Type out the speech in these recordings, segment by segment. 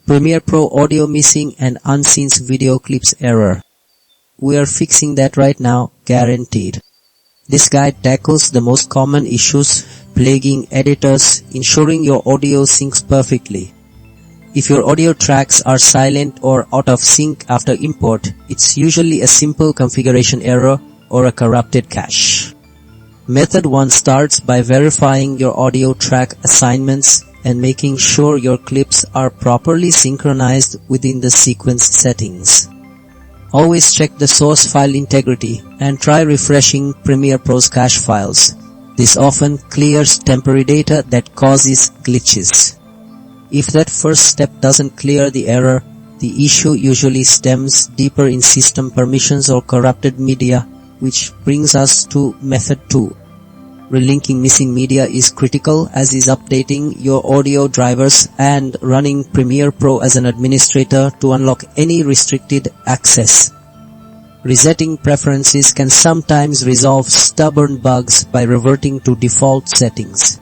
Premiere Pro audio missing and unsynced video clips error. We are fixing that right now, guaranteed. This guide tackles the most common issues plaguing editors, ensuring your audio syncs perfectly. If your audio tracks are silent or out of sync after import, it's usually a simple configuration error or a corrupted cache. Method 1 starts by verifying your audio track assignments and making sure your clips are properly synchronized within the sequence settings. Always check the source file integrity and try refreshing Premiere Pro's cache files. This often clears temporary data that causes glitches. If that first step doesn't clear the error, the issue usually stems deeper in system permissions or corrupted media, which brings us to method 2. Relinking missing media is critical, as is updating your audio drivers and running Premiere Pro as an administrator to unlock any restricted access. Resetting preferences can sometimes resolve stubborn bugs by reverting to default settings.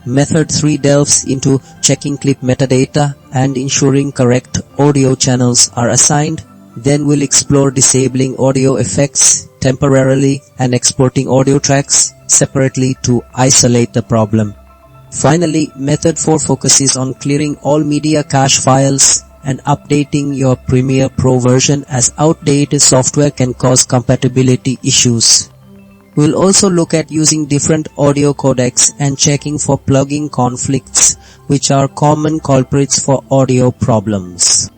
Method 3 delves into checking clip metadata and ensuring correct audio channels are assigned. Then we'll explore disabling audio effects temporarily and exporting audio tracks separately to isolate the problem. Finally, method 4 focuses on clearing all media cache files and updating your Premiere Pro version, as outdated software can cause compatibility issues. We'll also look at using different audio codecs and checking for plugin conflicts, which are common culprits for audio problems.